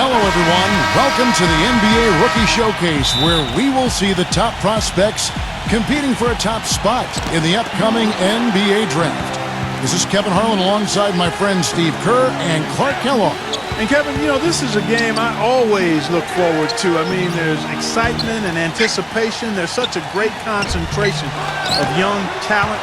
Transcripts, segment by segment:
Hello, everyone. Welcome to the NBA Rookie Showcase, where we will see the top prospects competing for a top spot in the upcoming NBA Draft. This is Kevin Harlan alongside my friend Steve Kerr and Clark Kellogg. And Kevin, you know, this is a game I always look forward to. I mean, there's excitement and anticipation. There's such a great concentration of young talent.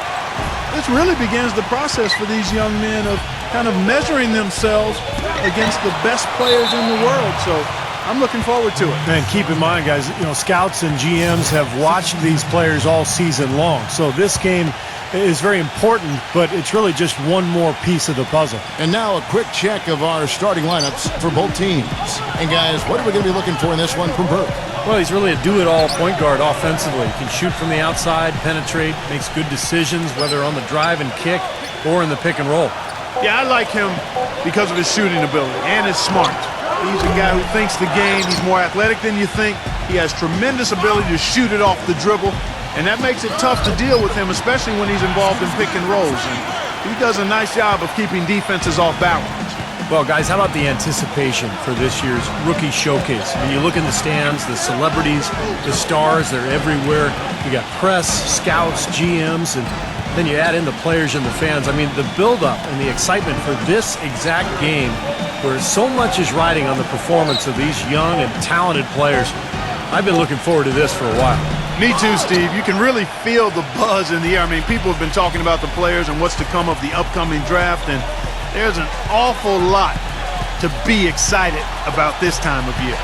This really begins the process for these young men of kind of measuring themselves against the best players in the world. So I'm looking forward to it. And keep in mind, guys, you know, scouts and GMs have watched these players all season long. So this game is very important, but it's really just one more piece of the puzzle. And now a quick check of our starting lineups for both teams. And guys, what are we going to be looking for in this one from Burke? Well, he's really a do-it-all point guard offensively. He can shoot from the outside, penetrate, makes good decisions, whether on the drive and kick or in the pick and roll. Yeah, I like him because of his shooting ability and his smart. He's a guy who thinks the game. He's more athletic than you think. He has tremendous ability to shoot it off the dribble, and that makes it tough to deal with him, especially when he's involved in pick and rolls. And he does a nice job of keeping defenses off balance. Well, guys, how about the anticipation for this year's Rookie Showcase? When you look in the stands, the celebrities, the stars, they're everywhere. You got press, scouts, GMs, and then you add in the players and the fans. I mean, the build-up and the excitement for this exact game, where so much is riding on the performance of these young and talented players. I've been looking forward to this for a while. Me too, Steve. You can really feel the buzz in the air. I mean, people have been talking about the players and what's to come of the upcoming draft, and there's an awful lot to be excited about this time of year.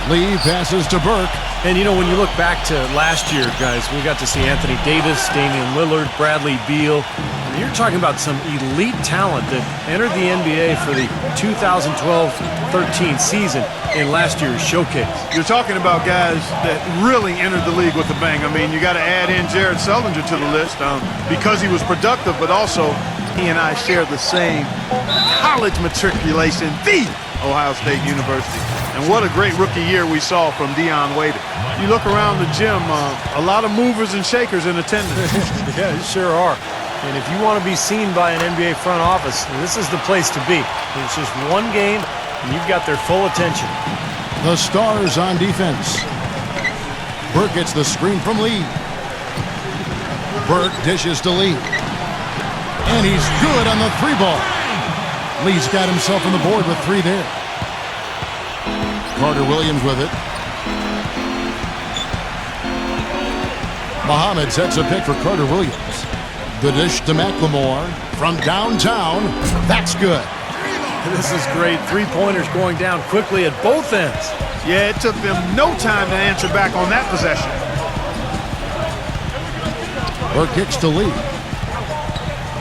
Lee passes to Burke. And, you know, when you look back to last year, guys, we got to see Anthony Davis, Damian Lillard, Bradley Beal. And you're talking about some elite talent that entered the NBA for the 2012-13 season in last year's showcase. You're talking about guys that really entered the league with a bang. I mean, you got to add in Jared Sullinger to the list because he was productive, but also he and I share the same college matriculation, the Ohio State University. And what a great rookie year we saw from Dion Waiters. You look around the gym, a lot of movers and shakers in attendance. Yeah, you sure are. And if you want to be seen by an NBA front office, this is the place to be. It's just one game, and you've got their full attention. The Stars on defense. Burke gets the screen from Lee. Burke dishes to Lee. And he's good on the three ball. Lee's got himself on the board with three there. Carter Williams with it. Muhammad sets a pick for Carter Williams. The dish to McLemore from downtown. That's good. This is great. Three-pointers going down quickly at both ends. Yeah, it took them no time to answer back on that possession. Burke kicks to Lee.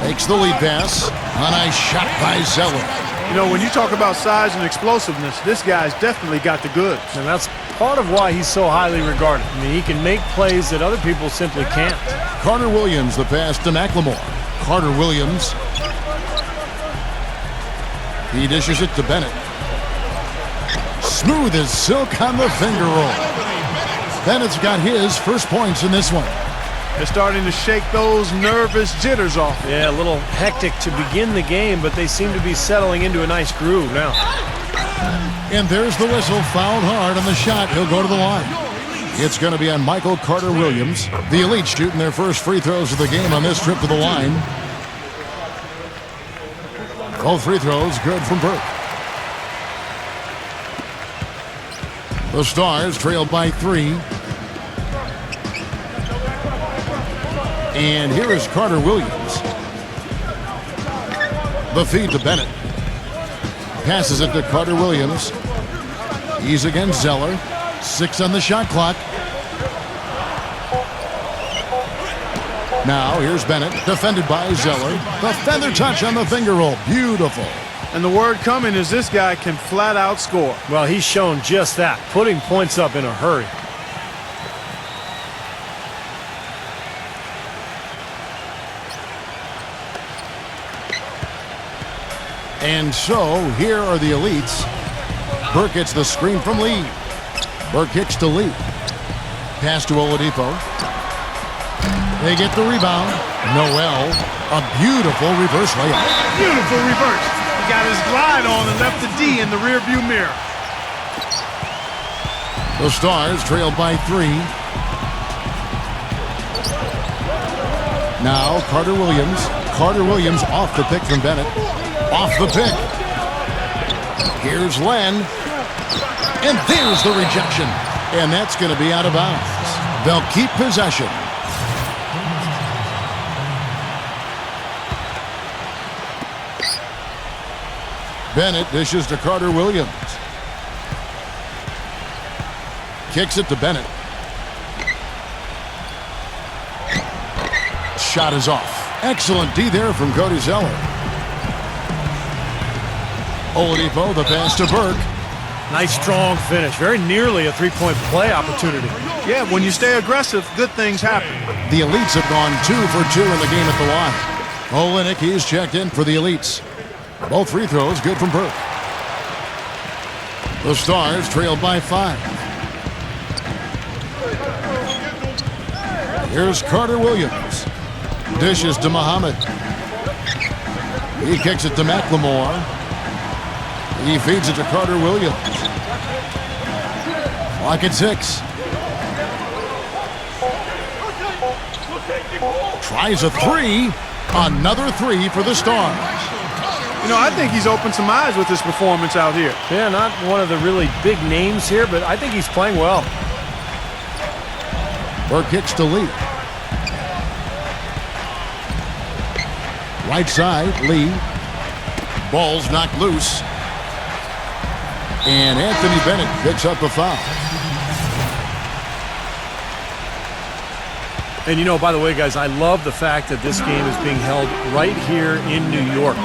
Makes the lead pass. A nice shot by Zeller. You know, when you talk about size and explosiveness, this guy's definitely got the goods. And that's part of why he's so highly regarded. I mean, he can make plays that other people simply can't. Carter Williams, the pass to McLemore. Carter Williams. He dishes it to Bennett. Smooth as silk on the finger roll. Bennett's got his first points in this one. They're starting to shake those nervous jitters off. Yeah, a little hectic to begin the game, but they seem to be settling into a nice groove now. And there's the whistle. Fouled hard on the shot. He'll go to the line. It's going to be on Michael Carter Williams. The Elite shooting their first free throws of the game on this trip to the line. Both free throws good from Burke. The Stars trailed by 3. And here is Carter Williams. The feed to Bennett. Passes it to Carter Williams. He's against Zeller. 6 on the shot clock. Now here's Bennett, defended by Zeller. The feather touch on the finger roll. Beautiful. And the word coming is this guy can flat out score. Well, he's shown just that, putting points up in a hurry. And so, here are the Elites. Burke gets the screen from Lee. Burke kicks to Lee. Pass to Oladipo. They get the rebound. Noel, a beautiful reverse layup. Beautiful reverse. got his glide on and left the D in the rearview mirror. The Stars trailed by 3. Now Carter Williams. Carter Williams off the pick from Bennett. Off the pick. Here's Len. And there's the rejection. And that's going to be out of bounds. They'll keep possession. Bennett dishes to Carter Williams. Kicks it to Bennett. Shot is off. Excellent D there from Cody Zeller. Oladipo, the pass to Burke. Nice strong finish. Very nearly a three-point play opportunity. Yeah, when you stay aggressive, good things happen. The Elites have gone 2 for 2 in the game at the line. Olenek, he's checked in for the Elites. Both free throws good from Burke. The Stars trailed by 5. Here's Carter Williams. Dishes to Muhammad. He kicks it to McLemore. He feeds it to Carter Williams. Clock at 6. Tries a 3. Another 3 for the Stars. You know, I think he's opened some eyes with his performance out here. Yeah, not one of the really big names here, but I think he's playing well. Burke kicks to Lee. Right side, Lee. Ball's knocked loose. And Anthony Bennett picks up the foul. And you know, by the way, guys, I love the fact that this game is being held right here in New York.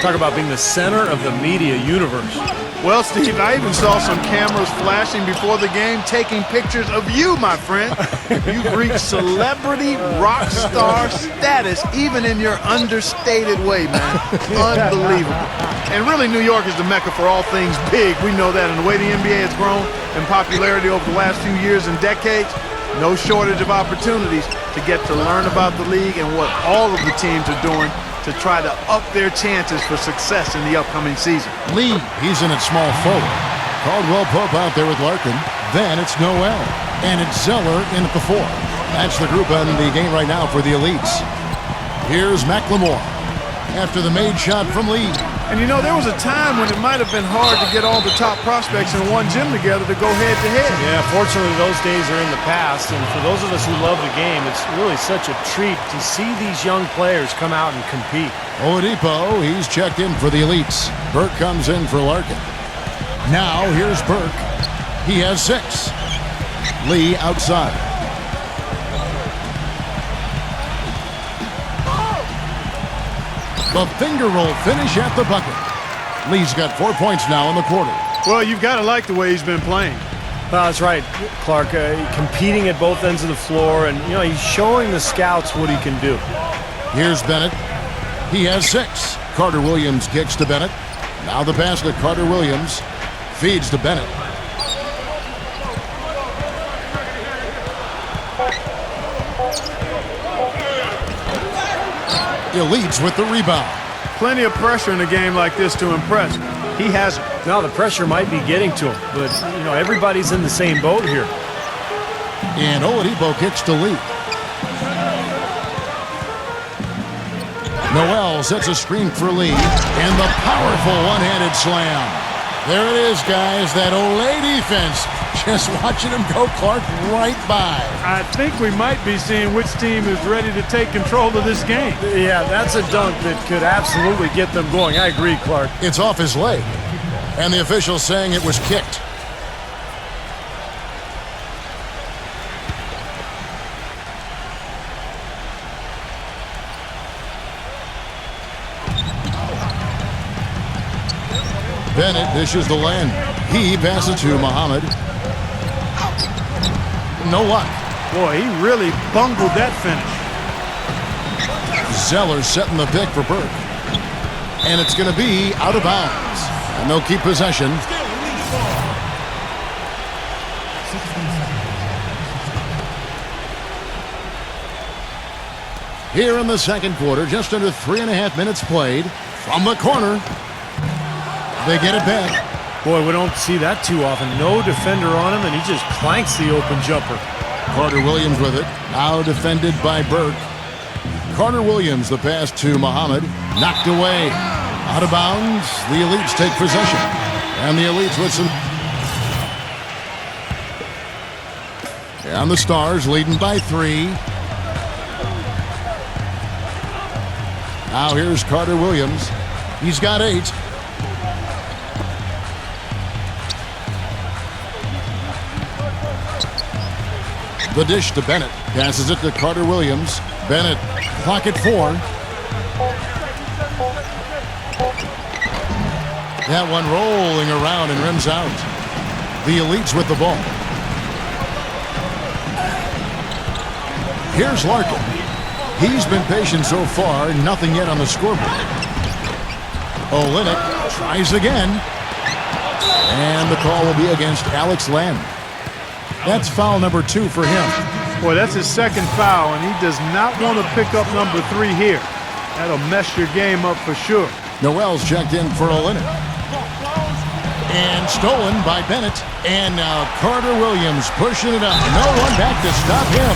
Talk about being the center of the media universe. Well, Steve, I even saw some cameras flashing before the game taking pictures of you, my friend. You've reached celebrity rock star status even in your understated way, man. Unbelievable. And really, New York is the mecca for all things big. We know that. And the way the NBA has grown in popularity over the last few years and decades, no shortage of opportunities to get to learn about the league and what all of the teams are doing to try to up their chances for success in the upcoming season. Lee, he's in at small forward. Caldwell Pope out there with Larkin. Then it's Noel. And it's Zeller in at the 4. That's the group in the game right now for the Elites. Here's McLemore after the made shot from Lee. And you know, there was a time when it might have been hard to get all the top prospects in one gym together to go head-to-head. Yeah, fortunately, those days are in the past. And for those of us who love the game, it's really such a treat to see these young players come out and compete. Oladipo, he's checked in for the Elites. Burke comes in for Larkin. Now here's Burke. He has 6. Lee outside. The finger roll finish at the bucket. Lee's got 4 points now in the quarter. Well, you've got to like the way he's been playing. Well, that's right, Clark. Competing at both ends of the floor, and you know he's showing the scouts what he can do. Here's Bennett. He has 6. Carter Williams kicks to Bennett. Now the pass to Carter Williams. Feeds to Bennett. Elites with the rebound. Plenty of pressure in a game like this to impress. He hasn't. Now the pressure might be getting to him, but you know everybody's in the same boat here. And Oladipo kicks to Lee. Noel sets a screen for Lee. And the powerful one-handed slam. There it is, guys. That Olay defense. Just watching him go, Clark, right by. I think we might be seeing which team is ready to take control of this game. Yeah, that's a dunk that could absolutely get them going. I agree, Clark. It's off his leg. And the official's saying it was kicked. Bennett dishes the Len. He passes to Muhammad. No luck. Boy, he really bungled that finish. Zeller setting the pick for Burke. And it's going to be out of bounds. And they'll keep possession. Here in the second quarter, just under 3.5 minutes played. From the corner, They get it back. Boy, we don't see that too often. No defender on him, and he just clanks the open jumper. Carter Williams with it. Now defended by Burke. Carter Williams, the pass to Muhammad. Knocked away. Out of bounds. The Elites take possession. And the Elites with some... And the Stars leading by 3. Now here's Carter Williams. He's got 8. The dish to Bennett. Passes it to Carter Williams. Bennett, clock at 4. That one rolling around and rims out. The Elites with the ball. Here's Larkin. He's been patient so far. Nothing yet on the scoreboard. Olynyk tries again. And the call will be against Alex Len. That's foul number 2 for him. Boy, that's his second foul, and he does not want to pick up number 3 here. That'll mess your game up for sure. Noel's checked in for Olynyk. And stolen by Bennett. And now Carter Williams pushing it up. No one back to stop him.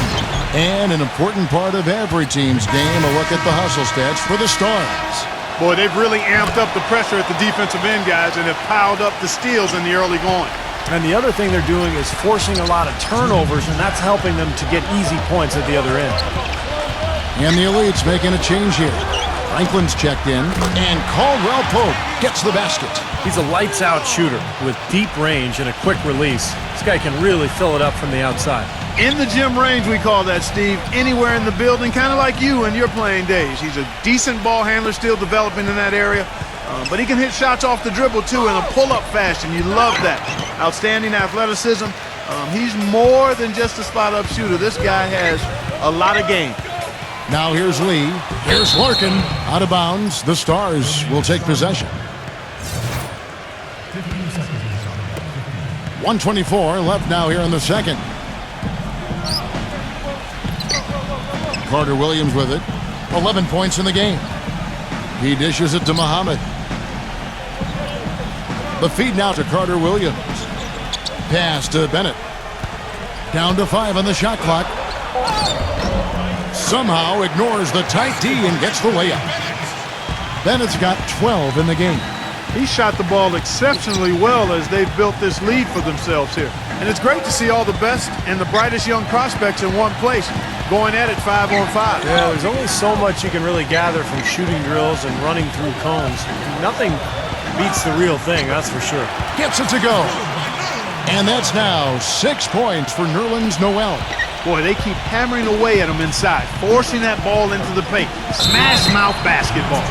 And an important part of every team's game, a look at the hustle stats for the Stars. Boy, they've really amped up the pressure at the defensive end, guys, and have piled up the steals in the early going. And the other thing they're doing is forcing a lot of turnovers, and that's helping them to get easy points at the other end. And the Elites making a change here. Franklin's checked in, and Caldwell Pope gets the basket. He's a lights-out shooter with deep range and a quick release. This guy can really fill it up from the outside. In the gym range, we call that, Steve. Anywhere in the building, kind of like you in your playing days. He's a decent ball handler, still developing in that area. But he can hit shots off the dribble, too, in a pull-up fashion. You love that. Outstanding athleticism. He's more than just a spot-up shooter. This guy has a lot of game. Now here's Lee. Here's Larkin. Out of bounds. The Stars will take possession. 1:24 left now here in the second. Carter Williams with it. 11 points in the game. He dishes it to Muhammad. The feed now to Carter Williams. Pass to Bennett. Down to 5 on the shot clock. Somehow ignores the tight D and gets the layup. Bennett's got 12 in the game. He shot the ball exceptionally well as they've built this lead for themselves here. And it's great to see all the best and the brightest young prospects in one place, going at it 5-on-5. Yeah, there's only so much you can really gather from shooting drills and running through cones. Nothing beats the real thing, that's for sure. Gets it to go. And that's now 6 points for Nerlens Noel. Boy, they keep hammering away at him inside, forcing that ball into the paint. Smash mouth basketball.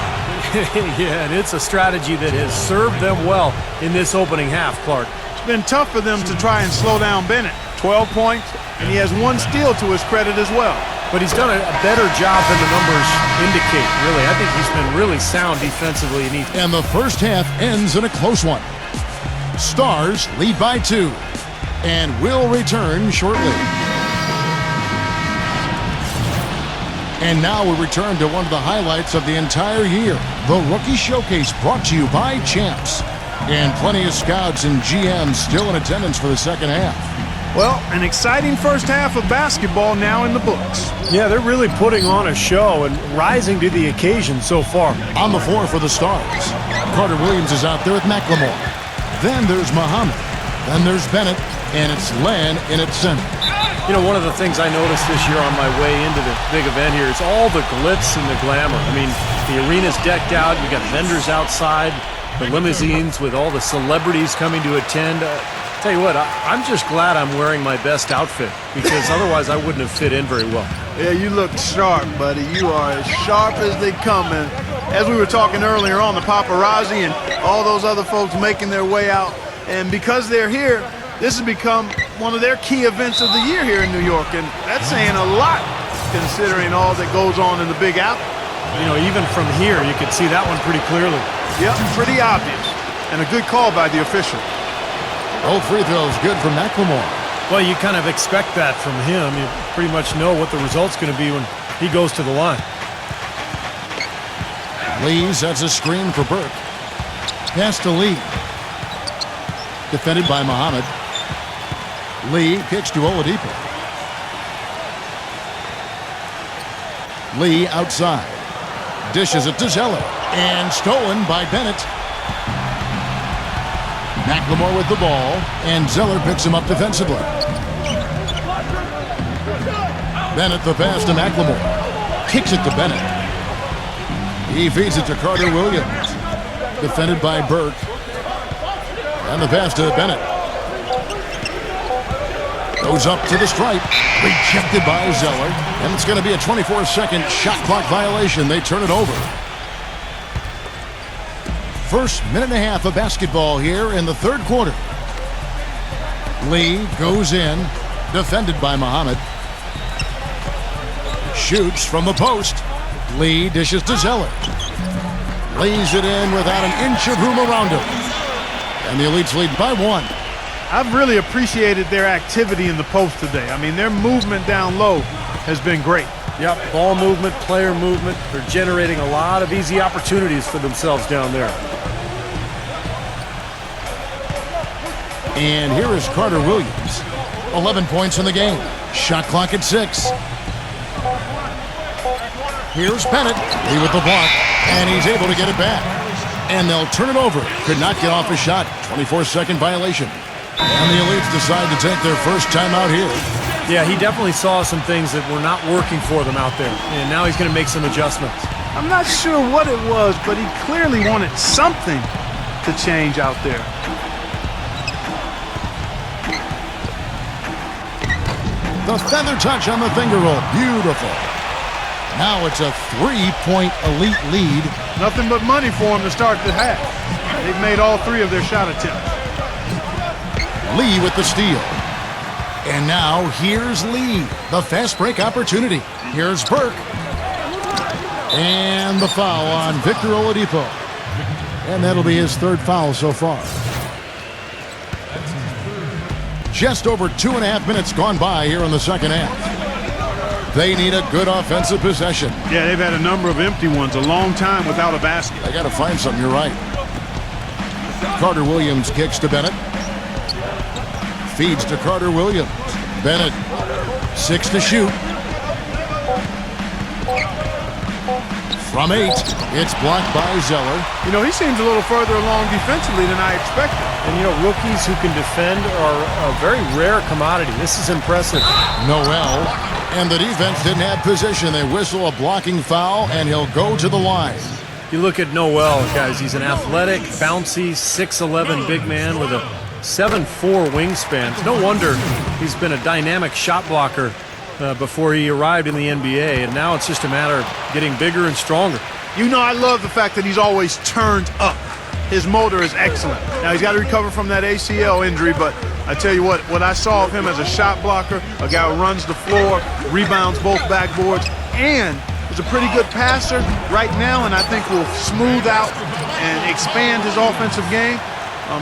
Yeah, and it's a strategy that has served them well in this opening half, Clark. It's been tough for them to try and slow down Bennett. 12 points, and he has 1 steal to his credit as well. But he's done a better job than the numbers indicate, really. I think he's been really sound defensively. And the first half ends in a close one. Stars lead by 2 and will return shortly. And now we return to one of the highlights of the entire year, the Rookie Showcase, brought to you by Champs. And plenty of scouts and GMs still in attendance for the second half. Well, an exciting first half of basketball now in the books. Yeah, they're really putting on a show and rising to the occasion so far. On the floor for the Stars, Carter Williams is out there with McLemore. Then there's Muhammad. Then there's Bennett, and it's Len in its center. You know, one of the things I noticed this year on my way into the big event here is all the glitz and the glamour. I mean, the arena's decked out. You got vendors outside, the limousines with all the celebrities coming to attend. Tell you what, I'm just glad I'm wearing my best outfit, because otherwise I wouldn't have fit in very well. Yeah, you look sharp, buddy. You are as sharp as they come. And as we were talking earlier on, the paparazzi and all those other folks making their way out. And because they're here, this has become one of their key events of the year here in New York. And that's saying a lot, considering all that goes on in the Big Apple. You know, even from here, you could see that one pretty clearly. Yep, pretty obvious. And a good call by the official. Both free throws good for McLemore. Well, you kind of expect that from him. You pretty much know what the result's going to be when he goes to the line. Lee sets a screen for Burke. Pass to Lee. Defended by Muhammad. Lee kicks to Oladipo. Lee outside. Dishes it to Zeller. And stolen by Bennett. McLemore with the ball. And Zeller picks him up defensively. Bennett the pass to McLemore. Kicks it to Bennett. He feeds it to Carter Williams. Defended by Burke. And the pass to Bennett. Goes up to the stripe. Rejected by Zeller. And it's going to be a 24-second shot clock violation. They turn it over. First minute and a half of basketball here in the third quarter. Lee goes in. Defended by Muhammad. Shoots from the post. Lee dishes to Zeller. Lays it in without an inch of room around him. And the Elites lead by 1. I've really appreciated their activity in the post today. I mean, their movement down low has been great. Yep, ball movement, player movement. They're generating a lot of easy opportunities for themselves down there. And here is Carter Williams. 11 points in the game. Shot clock at 6. Here's Bennett. Lee with the block. And he's able to get it back. And they'll turn it over. Could not get off a shot. 24-second violation. And the Elites decide to take their first timeout here. Yeah, he definitely saw some things that were not working for them out there. And now he's going to make some adjustments. I'm not sure what it was, but he clearly wanted something to change out there. The feather touch on the finger roll. Beautiful. Now it's a 3-point Elite lead. Nothing but money for him to start the half. They've made all 3 of their shot attempts. Lee with the steal. And now here's Lee. The fast break opportunity. Here's Burke. And the foul on Victor Oladipo. And that'll be his 3rd foul so far. Just over 2.5 minutes gone by here in the second half. They need a good offensive possession. Yeah, they've had a number of empty ones, a long time without a basket. They got to find something, you're right. Carter Williams kicks to Bennett. Feeds to Carter Williams. Bennett, 6 to shoot. From 8, it's blocked by Zeller. You know, he seems a little further along defensively than I expected. And, you know, rookies who can defend are a very rare commodity. This is impressive. Noel, and the defense didn't have position. They whistle a blocking foul, and he'll go to the line. You look at Noel, guys. He's an athletic, bouncy, 6'11" big man with a 7'4" wingspan. It's no wonder he's been a dynamic shot blocker before he arrived in the NBA, and now it's just a matter of getting bigger and stronger. You know, I love the fact that he's always turned up. His motor is excellent. Now, he's got to recover from that ACL injury, but I tell you what I saw of him as a shot blocker, a guy who runs the floor, rebounds both backboards, and is a pretty good passer right now, and I think will smooth out and expand his offensive game.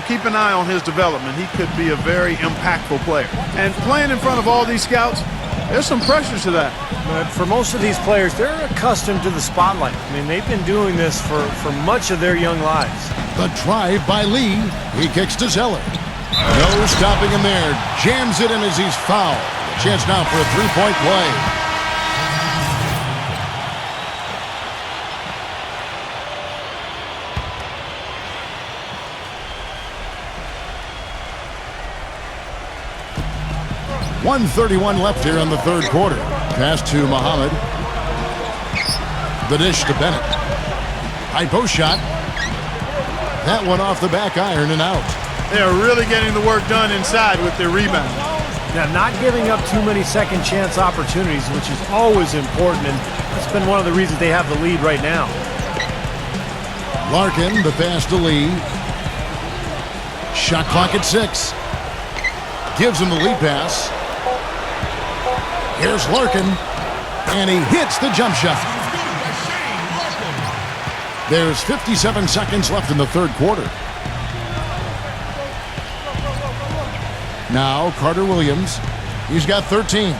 Keep an eye on his development. He could be a very impactful player. And playing in front of all these scouts, there's some pressure to that. But for most of these players, they're accustomed to the spotlight. I mean, they've been doing this for much of their young lives. The drive by Lee. He kicks to Zeller. No stopping him there. Jams it in as he's fouled. Chance now for a 3-point play. .131 left here in the third quarter. Pass to Muhammad. The dish to Bennett. High post shot. That one off the back iron and out. They are really getting the work done inside with their rebound. Now, not giving up too many second chance opportunities, which is always important, and that's been one of the reasons they have the lead right now. Larkin, the pass to Lee. Shot clock at 6. Gives him the lead pass. Here's Larkin, and he hits the jump shot. There's 57 seconds left in the third quarter. Now Carter Williams. He's got 13.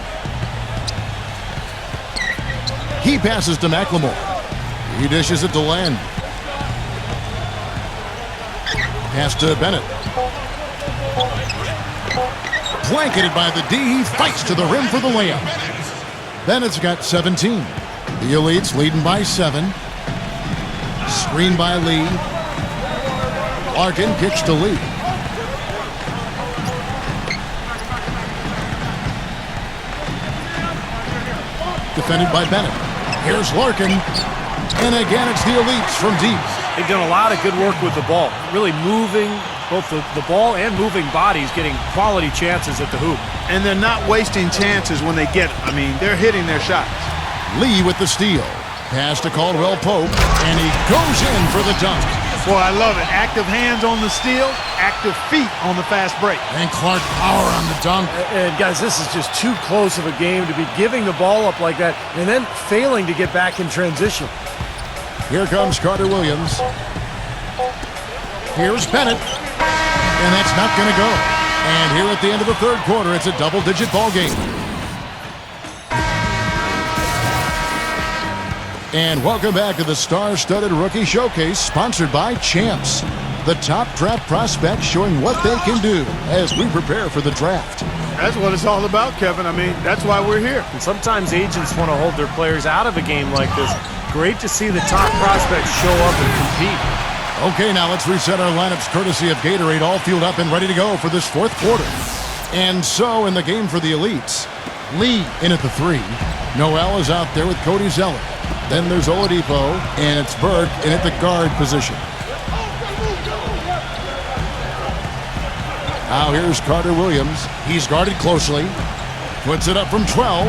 He passes to McLemore. He dishes it to Len. Pass to Bennett. Blanketed by the D. He fights to the rim for the layup. Bennett's got 17. The Elites leading by 7. Screen by Lee. Larkin kicks to Lee. Defended by Bennett. Here's Larkin. And again, it's the Elites from deep. They've done a lot of good work with the ball. Really moving both the ball and moving bodies, getting quality chances at the hoop. And they're not wasting chances when they get it. I mean, they're hitting their shots. Lee with the steal. Pass to Caldwell Pope. And he goes in for the dunk. Boy, I love it. Active hands on the steal, active feet on the fast break. And Clark power on the dunk. And guys, this is just too close of a game to be giving the ball up like that and then failing to get back in transition. Here comes Carter Williams. Here's Bennett. And that's not going to go. And here at the end of the third quarter, it's a double-digit ball game. And welcome back to the Star-Studded Rookie Showcase, sponsored by Champs. The top draft prospects showing what they can do as we prepare for the draft. That's what it's all about, Kevin. I mean, that's why we're here. And sometimes agents want to hold their players out of a game like this. Great to see the top prospects show up and compete. Okay, now let's reset our lineups courtesy of Gatorade, all fueled up and ready to go for this fourth quarter. And so in the game for the Elites, Lee in at the 3. Noel is out there with Cody Zeller. Then there's Oladipo, and it's Burke in at the guard position. Now here's Carter Williams. He's guarded closely. Puts it up from 12.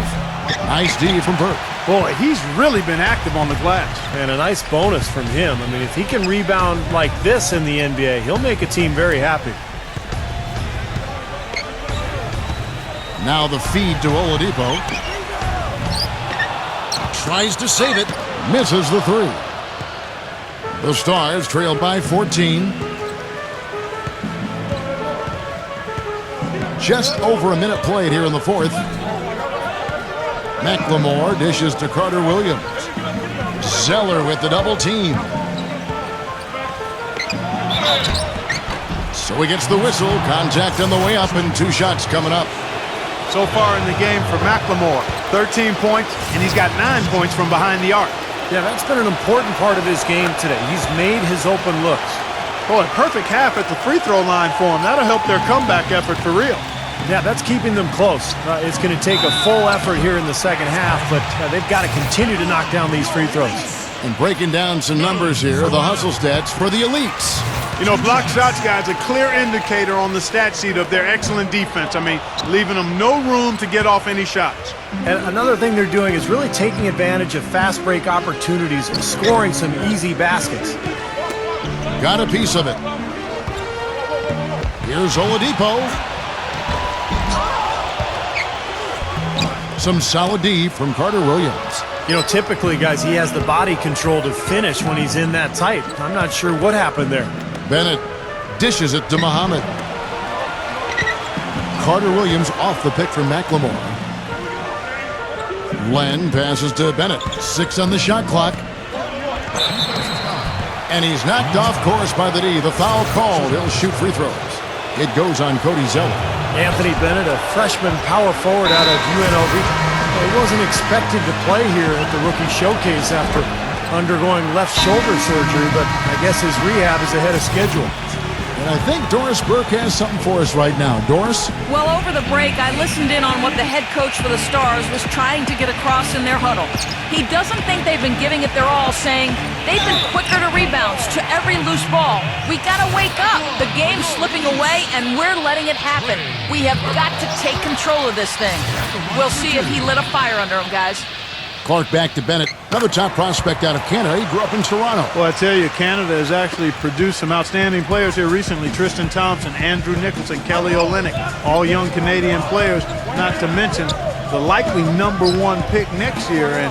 Nice D from Burke. Boy, he's really been active on the glass. And a nice bonus from him. I mean, if he can rebound like this in the NBA, he'll make a team very happy. Now the feed to Oladipo. Tries to save it. Misses the 3. The Stars trail by 14. Just over a minute played here in the fourth. McLemore dishes to Carter Williams. Zeller with the double team. So he gets the whistle. Contact on the way up and 2 shots coming up. So far in the game for McLemore, 13 points, and he's got 9 points from behind the arc. Yeah, that's been an important part of his game today. He's made his open looks. Boy, perfect half at the free throw line for him. That'll help their comeback effort for real. Yeah, that's keeping them close. It's going to take a full effort here in the second half, but they've got to continue to knock down these free throws. And breaking down some numbers here, the hustle stats for the Elites. You know, block shots, guys, a clear indicator on the stat sheet of their excellent defense. I mean, leaving them no room to get off any shots. And another thing they're doing is really taking advantage of fast break opportunities and scoring some easy baskets. Got a piece of it. Here's Oladipo. Some solid D from Carter Williams. You know, typically, guys, he has the body control to finish when he's in that tight. I'm not sure what happened there. Bennett dishes it to Muhammad. Carter Williams off the pick from McLemore. Len passes to Bennett. 6 on the shot clock. And he's knocked off course by the D. The foul called. He'll shoot free throws. It goes on Cody Zeller. Anthony Bennett, a freshman power forward out of UNLV. He wasn't expected to play here at the Rookie Showcase after undergoing left shoulder surgery, but I guess his rehab is ahead of schedule. And I think Doris Burke has something for us right now. Doris? Well, over the break, I listened in on what the head coach for the Stars was trying to get across in their huddle. He doesn't think they've been giving it their all, saying they've been quicker to rebounds, to every loose ball. We gotta wake up. The game's slipping away, and we're letting it happen. We have got to take control of this thing. We'll see if he lit a fire under him, guys. Clark back to Bennett. Another top prospect out of Canada. He grew up in Toronto. Well, I tell you, Canada has actually produced some outstanding players here recently. Tristan Thompson, Andrew Nicholson, Kelly Olynyk, all young Canadian players, not to mention the likely #1 pick next year. And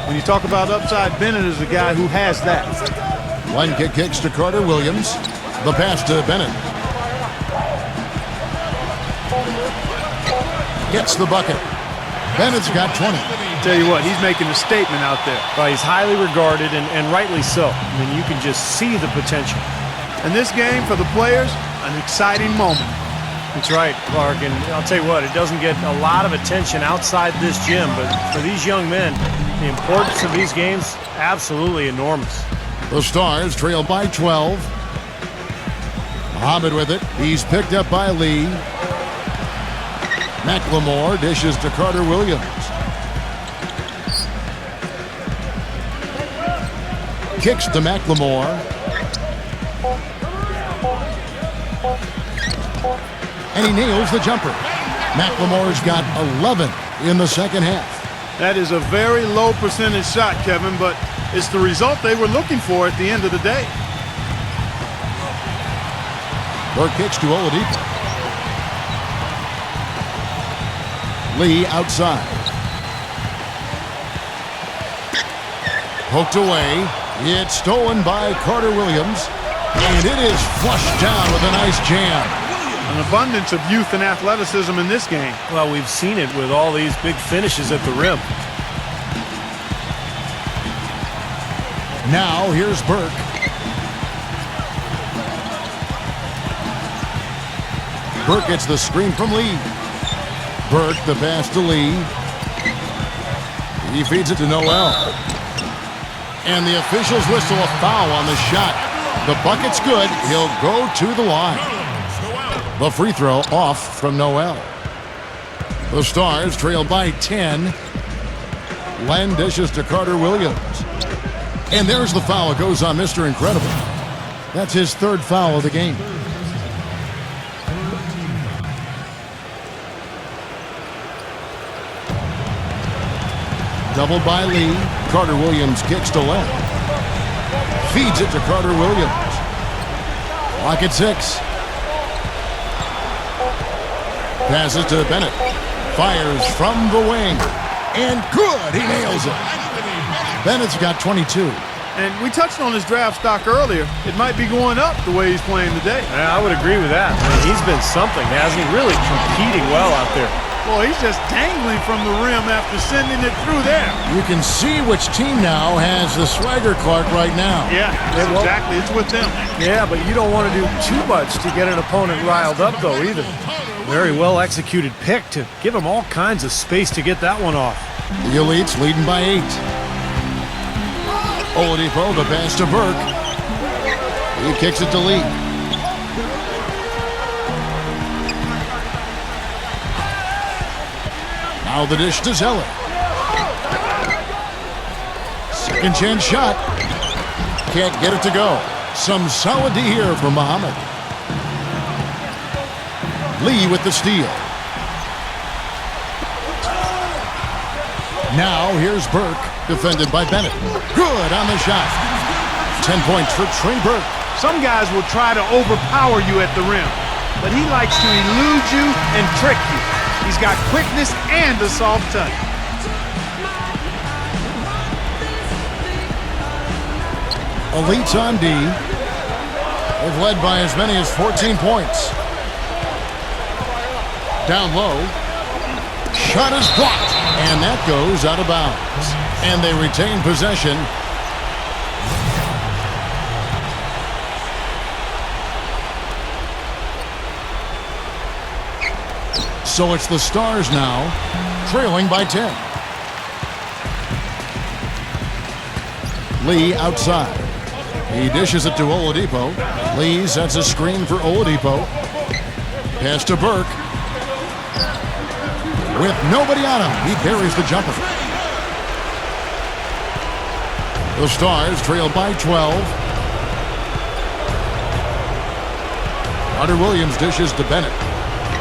when you talk about upside, Bennett is the guy who has that. One kick kicks to Carter Williams. The pass to Bennett. Gets the bucket. Bennett's got 20. Tell you what, he's making a statement out there. Well, he's highly regarded, and rightly so. I mean, you can just see the potential. And this game for the players, an exciting moment. That's right, Clark, and I'll tell you what, it doesn't get a lot of attention outside this gym, but for these young men, the importance of these games, absolutely enormous. The Stars trail by 12. Muhammad with it. He's picked up by Lee. McLemore dishes to Carter Williams. Kicks to McLemore. And he nails the jumper. McLemore's got 11 in the second half. That is a very low percentage shot, Kevin, but it's the result they were looking for at the end of the day. Burke kicks to Oladipo. Lee outside. Poked away. It's stolen by Carter Williams. And it is flushed down with a nice jam. An abundance of youth and athleticism in this game. Well, we've seen it with all these big finishes at the rim. Now here's Burke. Burke gets the screen from Lee. Burke the pass to Lee. He feeds it to Noel. And the officials whistle a foul on the shot. The bucket's good. He'll go to the line. The free throw off from Noel. The Stars trail by 10. Len dishes to Carter Williams. And there's the foul. It goes on Mr. Incredible. That's his third foul of the game. Doubled by Lee. Carter Williams kicks to Len. Feeds it to Carter Williams. Clock at 6. Passes to Bennett. Fires from the wing. And good! He nails it. Bennett's got 22. And we touched on his draft stock earlier. It might be going up the way he's playing today. Yeah, I would agree with that. I mean, he's been something, hasn't he? Really competing well out there. Boy, he's just dangling from the rim after sending it through there. You can see which team now has the swagger, Clark, right now. Yeah, exactly. It's with them. Yeah, but you don't want to do too much to get an opponent riled up, though, either. Very well executed pick to give him all kinds of space to get that one off. The Elites leading by 8. Oladipo, the pass to Burke. He kicks it to Lee. Now the dish to Zeller. Second chance shot. Can't get it to go. Some solid D here from Muhammad. Lee with the steal. Now here's Burke, defended by Bennett. Good on the shot. 10 points for Trey Burke. Some guys will try to overpower you at the rim, but he likes to elude you and trick you. He's got quickness and a soft touch. Elites on D. They've led by as many as 14 points. Down low. Shot is blocked. And that goes out of bounds. And they retain possession. So it's the Stars now, trailing by 10. Lee outside. He dishes it to Oladipo. Lee sets a screen for Oladipo. Pass to Burke. With nobody on him, he buries the jumper. The Stars trail by 12. Carter Williams dishes to Bennett.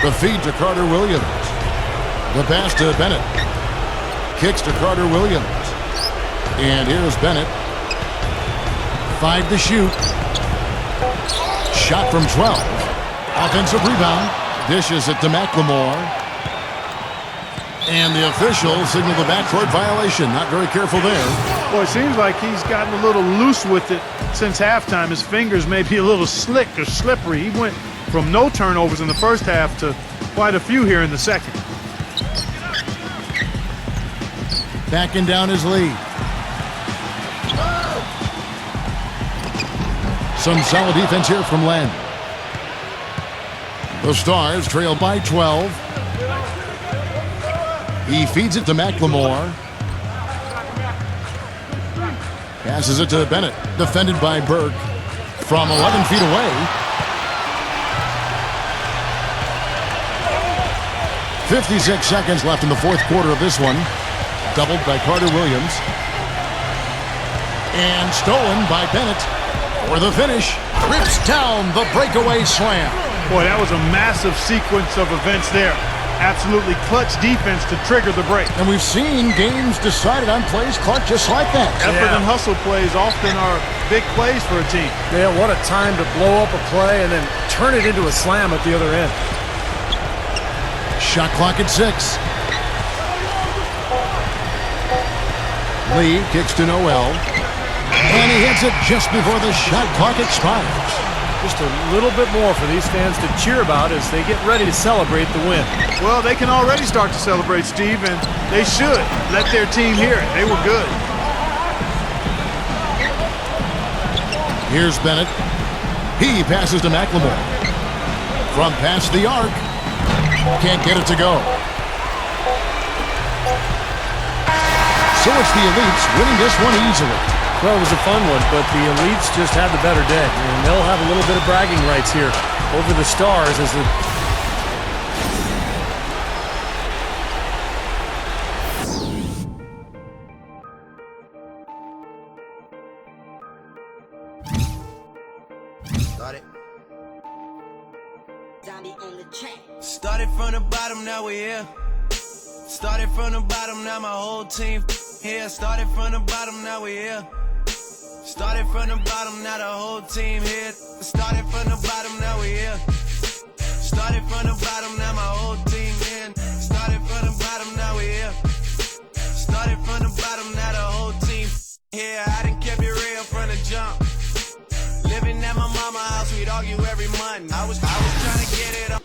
The feed to Carter Williams. The pass to Bennett. Kicks to Carter Williams. And here's Bennett. 5 to shoot. Shot from 12. Offensive rebound. Dishes it to McLemore. And the officials signal the backcourt violation. Not very careful there. Well, it seems like he's gotten a little loose with it since halftime. His fingers may be a little slick or slippery. He went from no turnovers in the first half to quite a few here in the second. Backing down his lead. Some solid defense here from Landry. The Stars trail by 12. He feeds it to McLemore. Passes it to Bennett. Defended by Burke. From 11 feet away. 56 seconds left in the fourth quarter of this one. Doubled by Carter Williams. And stolen by Bennett for the finish. Rips down the breakaway slam. Boy, that was a massive sequence of events there. Absolutely clutch defense to trigger the break. And we've seen games decided on plays, Clark, just like that. Effort and hustle plays often are big plays for a team. Yeah, what a time to blow up a play and then turn it into a slam at the other end. Shot clock at 6. Lee kicks to Noel. And he hits it just before the shot clock expires. Just a little bit more for these fans to cheer about as they get ready to celebrate the win. Well, they can already start to celebrate, Steve, and they should let their team hear it. They were good. Here's Bennett. He passes to McLemore. From past the arc. Can't get it to go. So it's the Elites winning this one easily. Well, it was a fun one, but the Elites just had the better day. And they'll have a little bit of bragging rights here over the Stars as the... Started from the bottom, now we're here. Started from the bottom, now my whole team here. Started from the bottom, now we're here. Started from the bottom, now the whole team here. Started from the bottom, now we're here. Started from the bottom, now my whole team in. Started from the bottom, now we're here. Started from the bottom, now the whole team here. I done kept it real from the jump. Living at my mama's house, we'd argue every month. I was trying to get it up.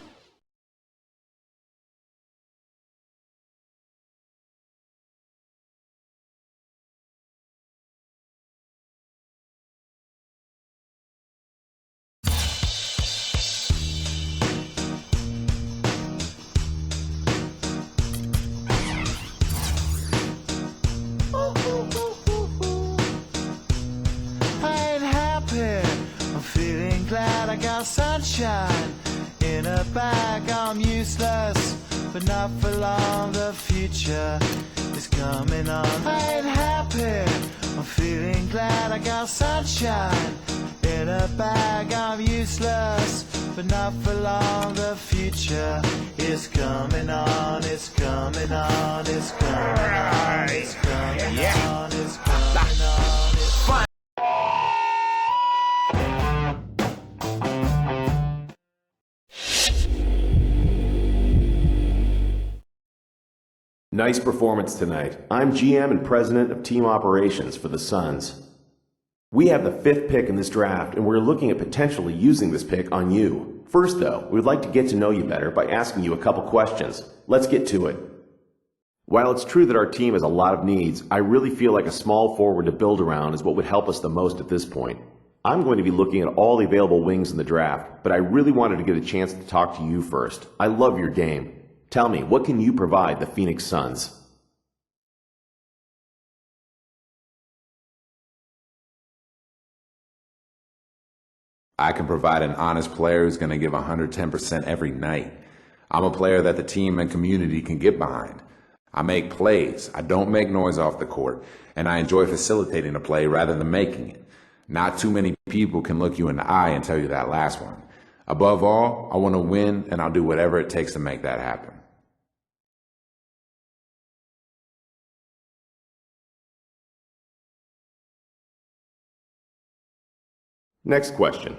Sunshine in a bag, I'm useless, but not for long. The future is coming on. I ain't happy, I'm feeling glad. I got sunshine in a bag, I'm useless, but not for long. The future is coming on, it's coming on, it's coming on, it's coming on, it's coming on, it's fun. Nice performance tonight. I'm GM and President of Team Operations for the Suns. We have the 5th pick in this draft, and we're looking at potentially using this pick on you. First, though, we'd like to get to know you better by asking you a couple questions. Let's get to it. While it's true that our team has a lot of needs, I really feel like a small forward to build around is what would help us the most at this point. I'm going to be looking at all the available wings in the draft, but I really wanted to get a chance to talk to you first. I love your game. Tell me, what can you provide the Phoenix Suns? I can provide an honest player who's going to give 110% every night. I'm a player that the team and community can get behind. I make plays. I don't make noise off the court, and I enjoy facilitating a play rather than making it. Not too many people can look you in the eye and tell you that last one. Above all, I want to win, and I'll do whatever it takes to make that happen. Next question.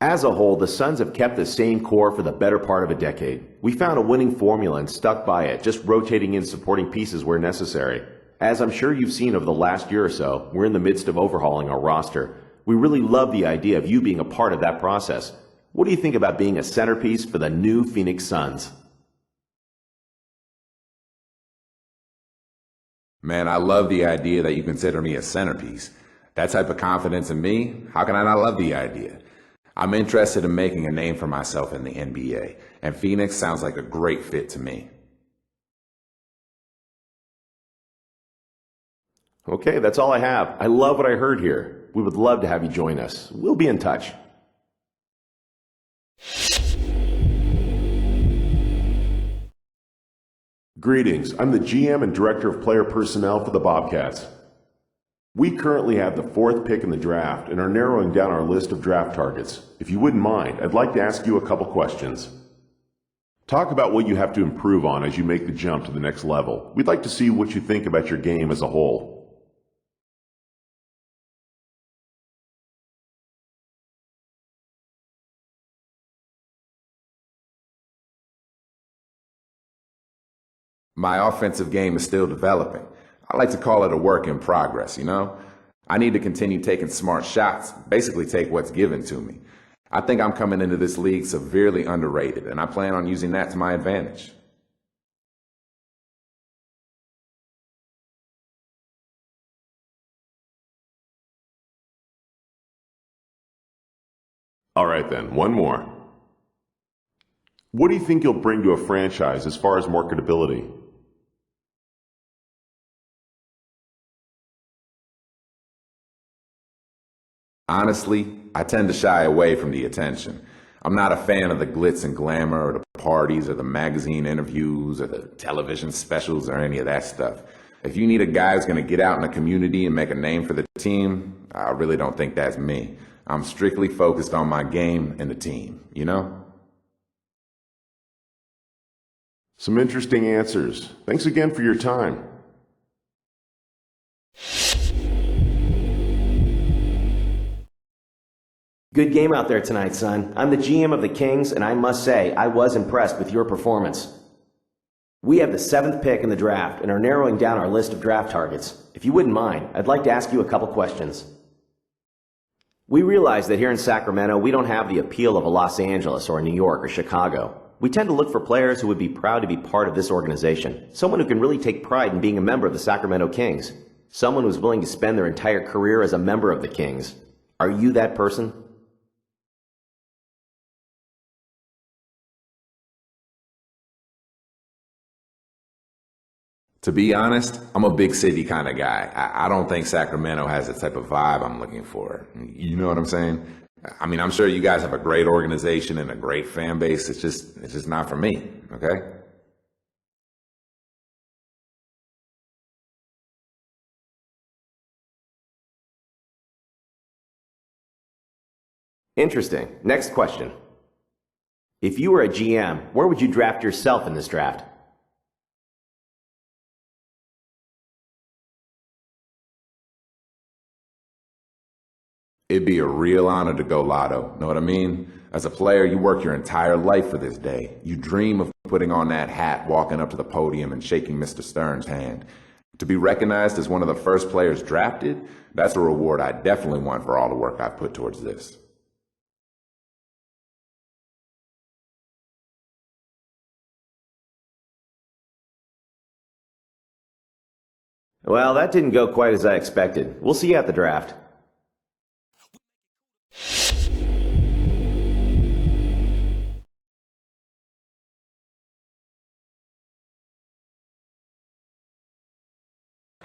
As a whole, the Suns have kept the same core for the better part of a decade. We found a winning formula and stuck by it, just rotating in supporting pieces where necessary. As I'm sure you've seen over the last year or so, we're in the midst of overhauling our roster. We really love the idea of you being a part of that process. What do you think about being a centerpiece for the new Phoenix Suns? Man, I love the idea that you consider me a centerpiece. That type of confidence in me, how can I not love the idea? I'm interested in making a name for myself in the NBA, and Phoenix sounds like a great fit to me. Okay, that's all I have. I love what I heard here. We would love to have you join us. We'll be in touch. Greetings. I'm the GM and Director of Player Personnel for the Bobcats. We currently have the 4th pick in the draft and are narrowing down our list of draft targets. If you wouldn't mind, I'd like to ask you a couple questions. Talk about what you have to improve on as you make the jump to the next level. We'd like to see what you think about your game as a whole. My offensive game is still developing. I like to call it a work in progress, you know? I need to continue taking smart shots, basically take what's given to me. I think I'm coming into this league severely underrated, and I plan on using that to my advantage. All right then, one more. What do you think you'll bring to a franchise as far as marketability? Honestly, I tend to shy away from the attention. I'm not a fan of the glitz and glamour or the parties or the magazine interviews or the television specials or any of that stuff. If you need a guy who's going to get out in the community and make a name for the team, I really don't think that's me. I'm strictly focused on my game and the team, you know? Some interesting answers. Thanks again for your time. Good game out there tonight, son. I'm the GM of the Kings, and I must say, I was impressed with your performance. We have the 7th pick in the draft and are narrowing down our list of draft targets. If you wouldn't mind, I'd like to ask you a couple questions. We realize that here in Sacramento, we don't have the appeal of a Los Angeles or a New York or Chicago. We tend to look for players who would be proud to be part of this organization, someone who can really take pride in being a member of the Sacramento Kings, someone who's willing to spend their entire career as a member of the Kings. Are you that person? To be honest, I'm a big city kind of guy. I don't think Sacramento has the type of vibe I'm looking for. You know what I'm saying? I mean, I'm sure you guys have a great organization and a great fan base. It's just not for me, okay? Interesting. Next question. If you were a GM, where would you draft yourself in this draft? It'd be a real honor to go lotto. Know what I mean? As a player, you work your entire life for this day. You dream of putting on that hat, walking up to the podium and shaking Mr. Stern's hand. To be recognized as one of the first players drafted, that's a reward I definitely want for all the work I've put towards this. Well, that didn't go quite as I expected. We'll see you at the draft.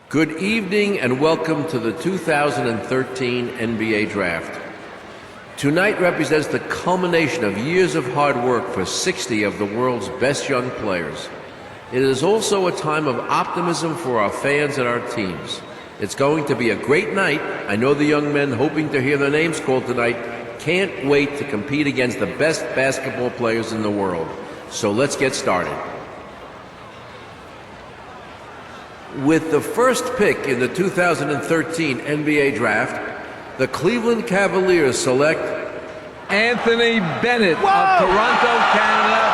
Good evening and welcome to the 2013 NBA Draft. Tonight represents the culmination of years of hard work for 60 of the world's best young players. It is also a time of optimism for our fans and our teams. It's going to be a great night. I know the young men hoping to hear their names called tonight can't wait to compete against the best basketball players in the world. So let's get started. With the first pick in the 2013 NBA Draft, the Cleveland Cavaliers select Anthony Bennett of Toronto, Canada,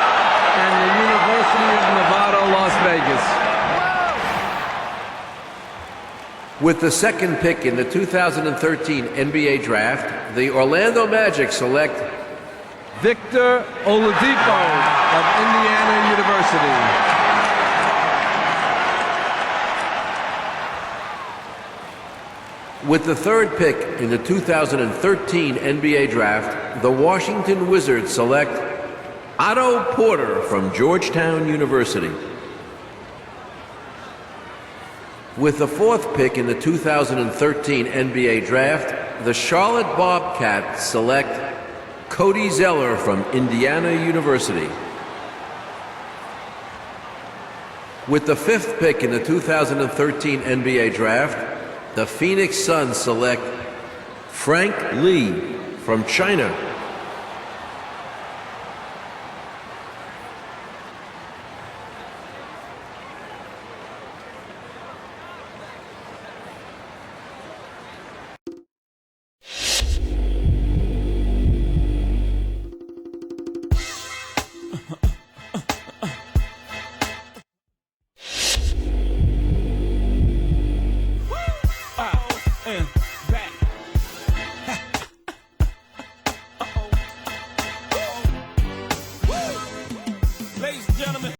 and the University of Nevada, Las Vegas. With the second pick in the 2013 NBA Draft, the Orlando Magic select Victor Oladipo of Indiana University. With the third pick in the 2013 NBA Draft, the Washington Wizards select Otto Porter from Georgetown University. With the fourth pick in the 2013 NBA Draft, the Charlotte Bobcats select Cody Zeller from Indiana University. With the fifth pick in the 2013 NBA Draft, the Phoenix Suns select Frank Lee from China.